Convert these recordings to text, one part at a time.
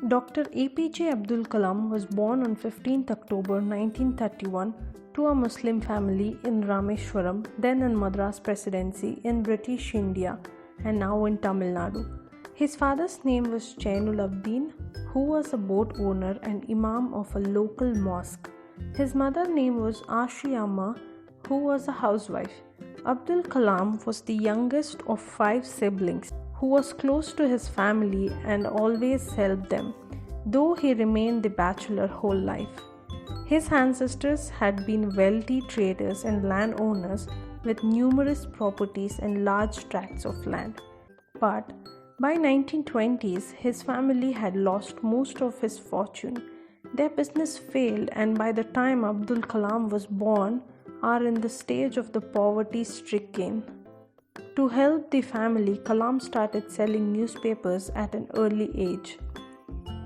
Dr. APJ Abdul Kalam was born on 15th October 1931 to a Muslim family in Rameshwaram, then in Madras Presidency in British India and now in Tamil Nadu. His father's name was Jainul Abdin, who was a boat owner and imam of a local mosque. His mother's name was Ashi Amma, who was a housewife. Abdul Kalam was the youngest of 5 siblings, who was close to his family and always helped them, though he remained the bachelor whole life. His ancestors had been wealthy traders and landowners with numerous properties and large tracts of land. But by 1920s, his family had lost most of his fortune. Their business failed, and by the time Abdul Kalam was born, are in the stage of the poverty-stricken. To help the family, Kalam started selling newspapers at an early age.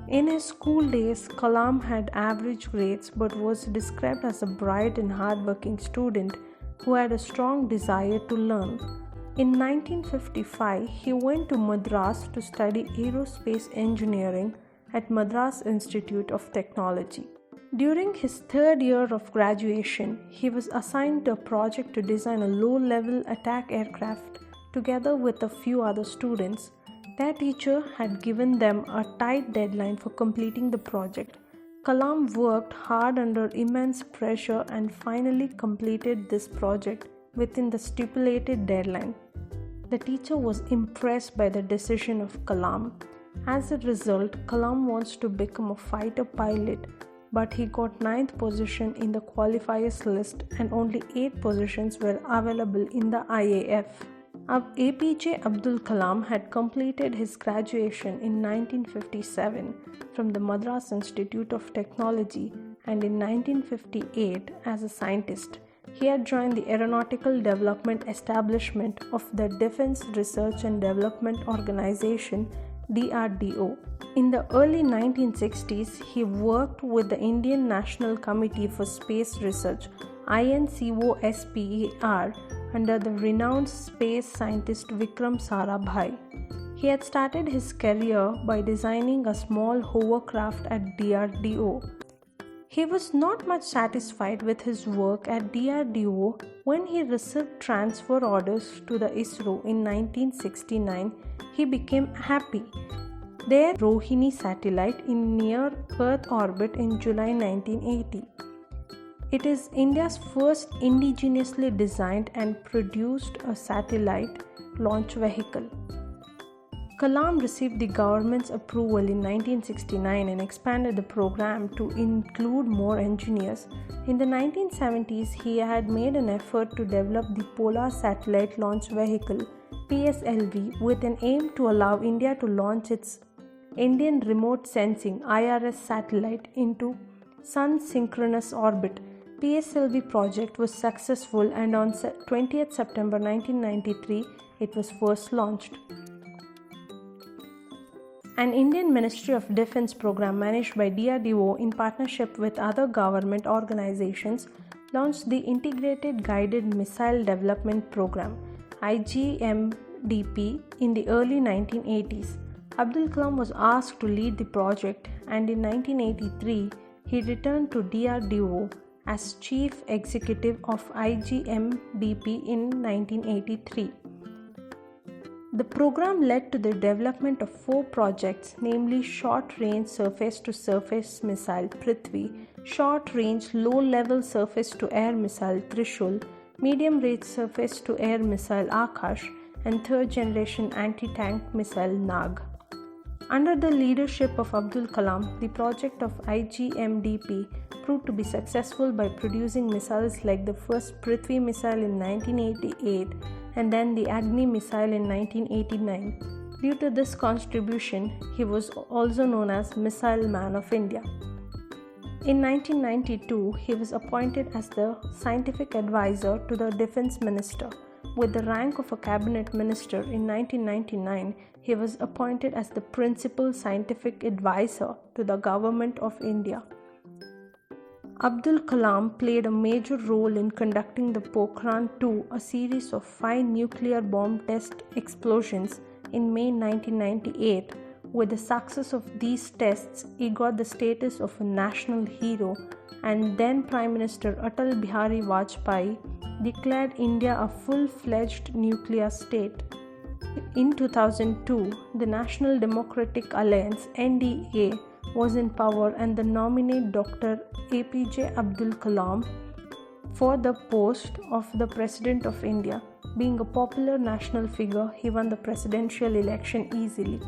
In his school days, Kalam had average grades but was described as a bright and hardworking student who had a strong desire to learn. In 1955, he went to Madras to study aerospace engineering at Madras Institute of Technology. During his third year of graduation, he was assigned to a project to design a low-level attack aircraft together with a few other students. Their teacher had given them a tight deadline for completing the project. Kalam worked hard under immense pressure and finally completed this project within the stipulated deadline. The teacher was impressed by the decision of Kalam. As a result, Kalam wants to become a fighter pilot, but he got 9th position in the qualifiers list and only 8 positions were available in the IAF. APJ Abdul Kalam had completed his graduation in 1957 from the Madras Institute of Technology and in 1958 as a scientist. He had joined the Aeronautical Development Establishment of the Defense Research and Development Organization DRDO. In the early 1960s, he worked with the Indian National Committee for Space Research INCOSPAR under the renowned space scientist Vikram Sarabhai. He had started his career by designing a small hovercraft at DRDO. He was not much satisfied with his work at DRDO when he received transfer orders to the ISRO in 1969. He became happy. Their Rohini satellite in near Earth orbit in July 1980. It is India's first indigenously designed and produced a satellite launch vehicle. Kalam received the government's approval in 1969 and expanded the program to include more engineers. In the 1970s, he had made an effort to develop the Polar Satellite Launch Vehicle (PSLV) with an aim to allow India to launch its Indian Remote Sensing (IRS) satellite into Sun synchronous orbit. PSLV project was successful and on 20th September 1993 it was first launched. An Indian Ministry of Defence program managed by DRDO in partnership with other government organizations launched the Integrated Guided Missile Development Program IGMDP in the early 1980s. Abdul Kalam was asked to lead the project and in 1983 he returned to DRDO as Chief Executive of IGMDP in 1983. The program led to the development of 4 projects, namely Short-Range Surface-to-Surface Missile Prithvi, Short-Range Low-Level Surface-to-Air Missile Trishul, Medium-Range Surface-to-Air Missile Akash, and Third-Generation Anti-Tank Missile Nag. Under the leadership of Abdul Kalam, the project of IGMDP proved to be successful by producing missiles like the first Prithvi missile in 1988 and then the Agni missile in 1989. Due to this contribution, he was also known as Missile Man of India. In 1992, he was appointed as the scientific advisor to the Defence Minister. With the rank of a cabinet minister in 1999, he was appointed as the principal scientific advisor to the Government of India. Abdul Kalam played a major role in conducting the Pokhran-2, a series of 5 nuclear bomb test explosions in May 1998, With the success of these tests, he got the status of a national hero, and then Prime Minister Atal Bihari Vajpayee declared India a full-fledged nuclear state. In 2002, the National Democratic Alliance (NDA) was in power and they nominated Dr. APJ Abdul Kalam for the post of the President of India. Being a popular national figure, he won the presidential election easily.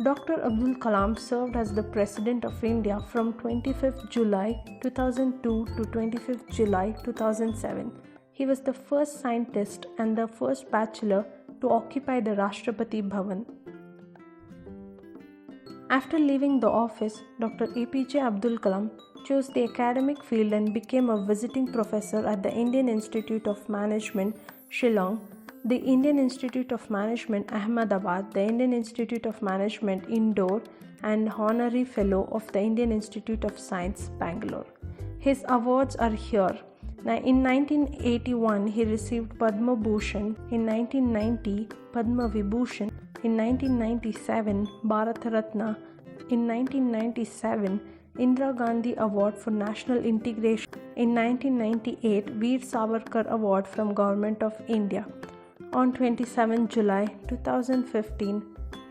Dr. Abdul Kalam served as the President of India from 25th July 2002 to 25th July 2007. He was the first scientist and the first bachelor to occupy the Rashtrapati Bhavan. After leaving the office, Dr. APJ Abdul Kalam chose the academic field and became a visiting professor at the Indian Institute of Management, Shillong, the Indian Institute of Management, Ahmedabad, the Indian Institute of Management, Indore, and Honorary Fellow of the Indian Institute of Science, Bangalore. His awards are here. In 1981, he received Padma Bhushan. In 1990, Padma Vibhushan. In 1997, Bharat Ratna. In 1997, Indira Gandhi Award for National Integration. In 1998, Veer Savarkar Award from Government of India. On 27 July 2015,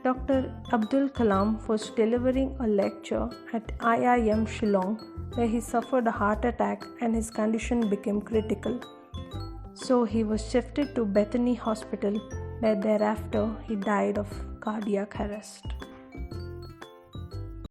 Dr. Abdul Kalam was delivering a lecture at IIM Shillong, where he suffered a heart attack and his condition became critical. So he was shifted to Bethany Hospital, where thereafter he died of cardiac arrest.